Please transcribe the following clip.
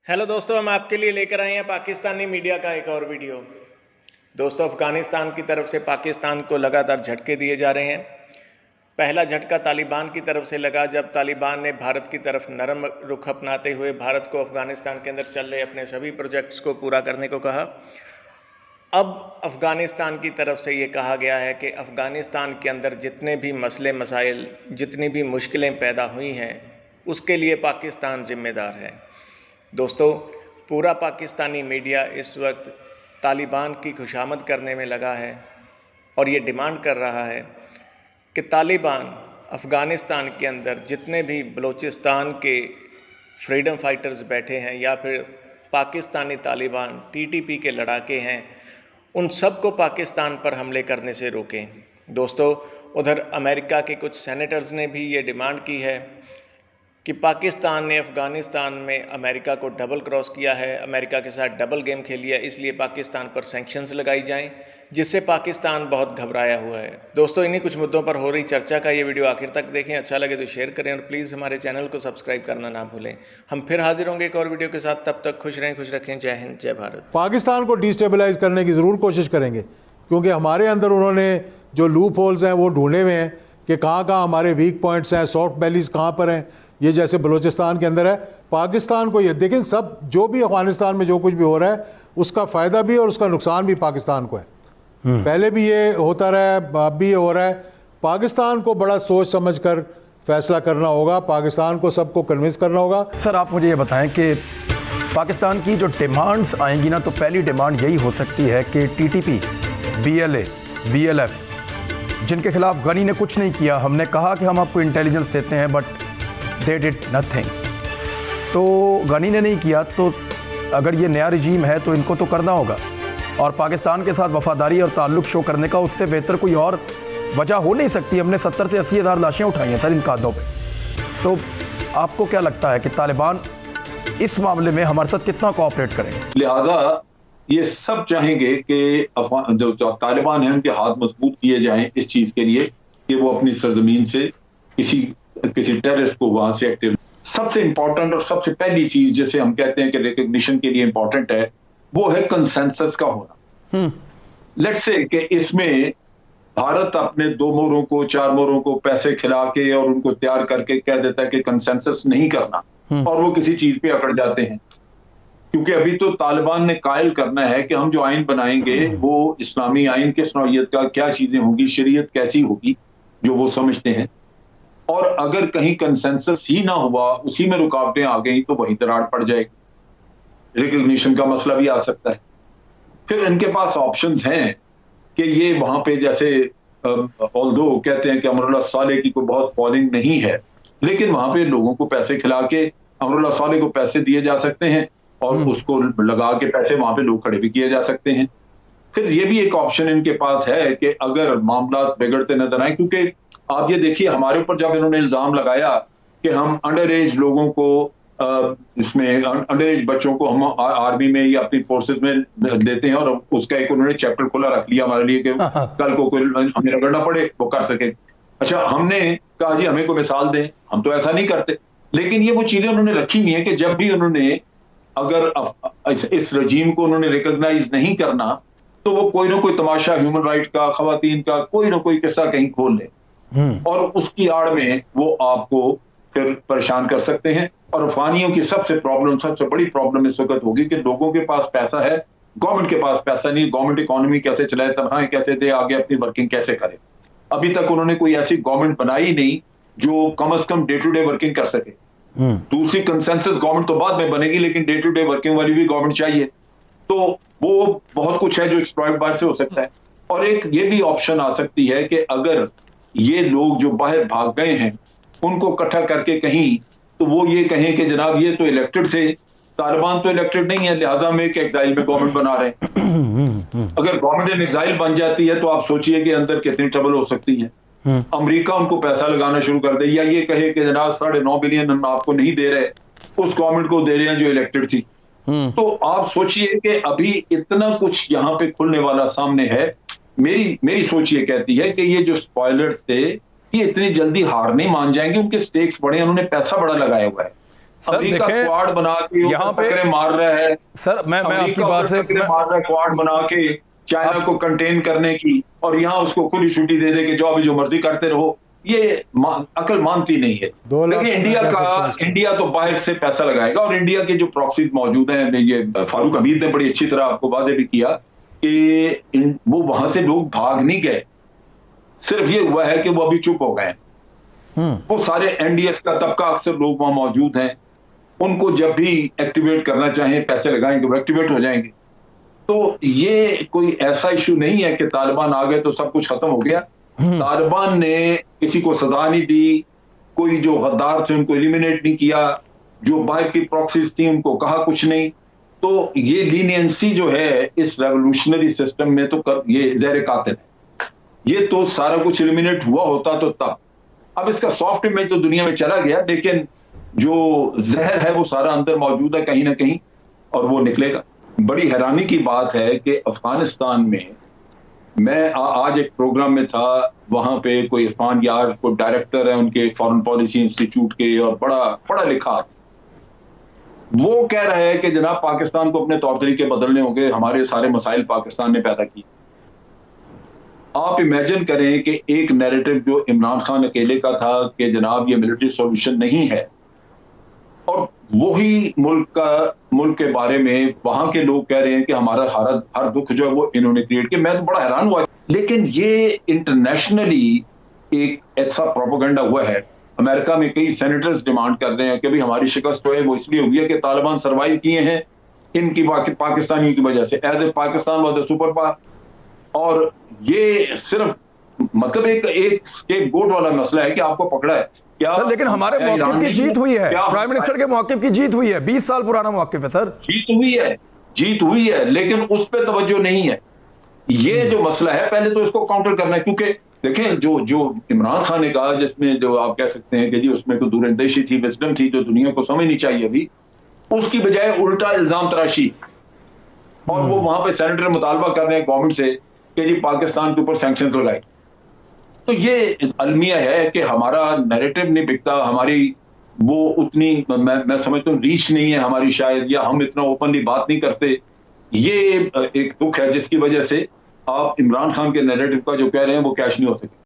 Hello दोस्तों, हम आपके लिए लेकर आए हैं पाकिस्तानी मीडिया का एक और वीडियो। दोस्तों, अफ़गानिस्तान की तरफ से पाकिस्तान को लगातार झटके दिए जा रहे हैं। पहला झटका तालिबान की तरफ से लगा जब तालिबान ने भारत की तरफ नरम रुख अपनाते हुए भारत को अफ़गानिस्तान के अंदर चल रहे अपने सभी प्रोजेक्ट्स को पूरा करने को कहा। अब अफ़गानिस्तान की तरफ से ये कहा गया है कि अफ़गानिस्तान के अंदर जितने भी मसले मसाइल, जितनी भी मुश्किलें पैदा हुई हैं, उसके लिए पाकिस्तान ज़िम्मेदार है। दोस्तों, पूरा पाकिस्तानी मीडिया इस वक्त तालिबान की खुशामद करने में लगा है और ये डिमांड कर रहा है कि तालिबान अफ़गानिस्तान के अंदर जितने भी बलूचिस्तान के फ्रीडम फाइटर्स बैठे हैं या फिर पाकिस्तानी तालिबान टीटीपी के लड़ाके हैं, उन सब को पाकिस्तान पर हमले करने से रोकें। दोस्तों, उधर अमेरिका के कुछ सेनेटर्स ने भी ये डिमांड की है कि पाकिस्तान ने अफ़गानिस्तान में अमेरिका को डबल क्रॉस किया है, अमेरिका के साथ डबल गेम खेली है, इसलिए पाकिस्तान पर सैंक्शंस लगाई जाएं, जिससे पाकिस्तान बहुत घबराया हुआ है। दोस्तों, इन्हीं कुछ मुद्दों पर हो रही चर्चा का ये वीडियो आखिर तक देखें। अच्छा लगे तो शेयर करें और प्लीज़ हमारे चैनल को सब्सक्राइब करना ना भूलें। हम फिर हाजिर होंगे एक और वीडियो के साथ। तब तक खुश रहें, खुश रखें। जय हिंद, जय भारत। पाकिस्तान को डिस्टेबलाइज करने की ज़रूर कोशिश करेंगे, क्योंकि हमारे अंदर उन्होंने जो लूप होल्स हैं वो ढूंढे हुए हैं कि कहाँ कहाँ हमारे वीक पॉइंट्स हैं, सॉफ्ट बैलीज कहाँ पर हैं। ये जैसे बलूचिस्तान के अंदर है, पाकिस्तान को ये लेकिन सब जो भी अफगानिस्तान में जो कुछ भी हो रहा है उसका फायदा भी और उसका नुकसान भी पाकिस्तान को है। पहले भी ये होता रहा है, अब भी ये हो रहा है। पाकिस्तान को बड़ा सोच समझकर फैसला करना होगा, पाकिस्तान को सबको कन्विंस करना होगा। सर, आप मुझे ये बताएं कि पाकिस्तान की जो डिमांड्स आएंगी ना, तो पहली डिमांड यही हो सकती है कि टीटीपी, बीएलए, बीएलएफ, जिनके खिलाफ गनी ने कुछ नहीं किया, हमने कहा कि हम आपको इंटेलिजेंस देते हैं, बट दे डिड नथिंग। तो गनी ने नहीं किया, तो अगर ये नया रिजीम है तो इनको तो करना होगा, और पाकिस्तान के साथ वफादारी और ताल्लुक़ शो करने का उससे बेहतर कोई और वजह हो नहीं सकती। हमने 70 से 80 हज़ार लाशें उठाई हैं सर इन कादों पे। तो आपको क्या लगता है कि तालिबान इस मामले में हमारे साथ कितना कोऑपरेट करेंगे? लिहाजा ये सब चाहेंगे कि जो तालिबान है उनके हाथ मजबूत किए जाएं इस चीज के लिए कि वो अपनी सरजमीन से किसी टेररिस्ट को वहां से एक्टिव। सबसे इंपॉर्टेंट और सबसे पहली चीज जिसे हम कहते हैं कि रिकॉग्निशन के लिए इंपॉर्टेंट है, वो है कंसेंसस का होना। लेट्स से कि इसमें भारत अपने 2 मोरों को 4 मोरों को पैसे खिला के और उनको तैयार करके कह देता है कि कंसेंसस नहीं करना, और वो किसी चीज पे अकड़ जाते हैं। क्योंकि अभी तो तालिबान ने कायल करना है कि हम जो आइन बनाएंगे वो इस्लामी आइन किस नौइयत का, क्या चीजें होगी, शरीयत कैसी होगी, जो वो समझते हैं। और अगर कहीं कंसेंसस ही ना हुआ, उसी में रुकावटें आ गई, तो वही दरार पड़ जाएगी। रिकॉग्निशन का मसला भी आ सकता है। फिर इनके पास ऑप्शंस हैं कि ये वहां पे जैसे ऑल्दो कहते हैं कि अमरुल्लाह सालेह की कोई बहुत फॉलोइंग नहीं है, लेकिन वहां पे लोगों को पैसे खिला के अमरुल्लाह सालेह को पैसे दिए जा सकते हैं और उसको लगा के पैसे वहां पे लोग खड़े भी किए जा सकते हैं। फिर ये भी एक ऑप्शन इनके पास है कि अगर मामला बिगड़ते नजर आए, क्योंकि आप ये देखिए हमारे ऊपर जब इन्होंने इल्जाम लगाया कि हम अंडर एज लोगों को इसमें अंडर एज बच्चों को हम आर्मी में या अपनी फोर्सेस में देते हैं, और उसका एक उन्होंने चैप्टर खुला रख लिया हमारे लिए कि कल को कोई हमें रगड़ना पड़े वो कर सके। अच्छा, हमने कहा जी हमें कोई मिसाल दें, हम तो ऐसा नहीं करते। लेकिन ये वो चीजें उन्होंने रखी हुई है कि जब भी उन्होंने अगर इस रजीम को उन्होंने रिकॉग्नाइज नहीं करना, तो वो कोई ना कोई तमाशा ह्यूमन राइट का, खवातीन का कोई ना कोई किस्सा कहीं खोल ले, और उसकी आड़ में वो आपको फिर परेशान कर सकते हैं। और अफगानियों की सबसे बड़ी प्रॉब्लम इस वक्त होगी कि लोगों के पास पैसा है, गवर्नमेंट के पास पैसा नहीं। गवर्नमेंट इकोनॉमी कैसे चलाए, तनख्वाहें कैसे दे, आगे अपनी वर्किंग कैसे करे। अभी तक उन्होंने कोई ऐसी गवर्नमेंट बनाई नहीं जो कम से कम डे टू डे वर्किंग कर सके। दूसरी कंसेंसस गवर्नमेंट तो बाद में बनेगी, लेकिन डे टू डे वर्किंग वाली भी गवर्नमेंट चाहिए। तो वो बहुत कुछ है जो एक्सप्लॉइट बाहर से हो सकता है। और एक ये भी ऑप्शन आ सकती है कि अगर ये लोग जो बाहर भाग गए हैं उनको इकट्ठा करके कहीं, तो वो ये कहें कि जनाब ये तो इलेक्टेड थे, तालिबान तो इलेक्टेड नहीं है, लिहाजा हम एक एग्जाइल में गवर्नमेंट बना रहे हैं। अगर गवर्नमेंट इन एग्जाइल बन जाती है तो आप सोचिए कि अंदर कितनी ट्रबल हो सकती है। अमेरिका उनको पैसा लगाना शुरू कर दे, या ये कहे कि जनाब 9.5 बिलियन हम आपको नहीं दे रहे, उस गवर्नमेंट को दे रहे हैं जो इलेक्टेड थी। तो आप सोचिए कि अभी इतना कुछ यहाँ पे खुलने वाला सामने है। मेरी सोच ये कहती है कि ये जो स्पॉयलर्स थे ये इतनी जल्दी हार नहीं मान जाएंगे, उनके स्टेक्स बड़े, उन्होंने पैसा बड़ा लगाया हुआ है। अमेरिका देखें, क्वाड बना के यहाँ पे टकरे मार रहा है सर, मैं आपकी बात से मार रहा है, क्वाड बना के चाइना को कंटेन करने की, और यहाँ उसको खुली छुट्टी दे दे के जो अभी जो मर्जी करते रहो, ये अकल मानती नहीं है। देखिए इंडिया तो बाहर से पैसा लगाएगा, और इंडिया के जो प्रॉक्सीज मौजूद हैं, ये फारूक हमीद ने बड़ी अच्छी तरह आपको वाज़ेह भी किया कि वो वहां से लोग भाग नहीं गए, सिर्फ ये हुआ है कि वो अभी चुप हो गए। वो सारे एनडीएस का तबका अक्सर लोग वहां मौजूद हैं, उनको जब भी एक्टिवेट करना चाहें पैसे लगाएंगे वो एक्टिवेट हो जाएंगे। तो ये कोई ऐसा इशू नहीं है कि तालिबान आ गए तो सब कुछ खत्म हो गया। तालिबान ने किसी को सजा नहीं दी, कोई जो गद्दार थे उनको एलिमिनेट नहीं किया, जो बाहर की प्रॉक्सीज थी उनको कहा कुछ नहीं। तो ये लीनियंसी जो है इस रेवोल्यूशनरी सिस्टम में तो ये ज़हर कातिल है। ये तो सारा कुछ एलिमिनेट हुआ होता तो तब, अब इसका सॉफ्ट इमेज तो दुनिया में चला गया, लेकिन जो जहर है वो सारा अंदर मौजूद है कहीं ना कहीं, और वो निकलेगा। बड़ी हैरानी की बात है कि अफगानिस्तान में मैं आज एक प्रोग्राम में था, वहां पे कोई इरफान यार को डायरेक्टर है उनके फॉरेन पॉलिसी इंस्टीट्यूट के, और बड़ा पढ़ा लिखा, वो कह रहा है कि जनाब पाकिस्तान को अपने तौर तरीके बदलने होंगे, हमारे सारे मसाइल पाकिस्तान ने पैदा किए। आप इमेजिन करें कि एक नैरेटिव जो इमरान खान अकेले का था कि जनाब ये मिलिट्री सॉल्यूशन नहीं है, और वही मुल्क के बारे में वहां के लोग कह रहे हैं कि हमारा हर दुख जो है वो इन्होंने क्रिएट किया। मैं तो बड़ा हैरान हुआ। लेकिन ये इंटरनेशनली एक ऐसा प्रोपेगेंडा हुआ है। अमेरिका में कई सेनेटर्स डिमांड कर रहे हैं कि भाई हमारी शिकस्त जो है वो इसलिए हुई है कि तालिबान सर्वाइव किए हैं इनकी पाकिस्तानियों की वजह से, as a Pakistan was the super power. और ये सिर्फ मतलब एक स्केपगोट वाला मसला है कि आपको पकड़ा है क्या सर, लेकिन हमारे मौक़िफ़ की जीत हुई है, प्राइम मिनिस्टर के मौक़िफ़ की जीत हुई है, 20 साल पुराना मौक़िफ़ है सर। जीत हुई है, लेकिन उस पर तवज्जो नहीं है। ये जो मसला है पहले तो इसको काउंटर करना है, क्योंकि देखें जो इमरान खान ने कहा, जिसमें जो आप कह सकते हैं कि जी उसमें कोई दूरंदेशी थी, विजडम थी जो दुनिया को समझनी चाहिए अभी, उसकी बजाय उल्टा इल्जाम तराशी, और वो वहां पे सेनेटर मुतालबा कर रहे हैं गवर्नमेंट से कि जी पाकिस्तान के ऊपर सैंक्शंस लगाए। तो ये अलमिया है कि हमारा नैरेटिव नहीं बिकता, हमारी वो उतनी मैं समझता हूँ रीच नहीं है हमारी शायद, या हम इतना ओपनली बात नहीं करते। ये एक दुख है जिसकी वजह से आप इमरान खान के नैरेटिव का जो कह रहे हैं वो कैश नहीं हो सके।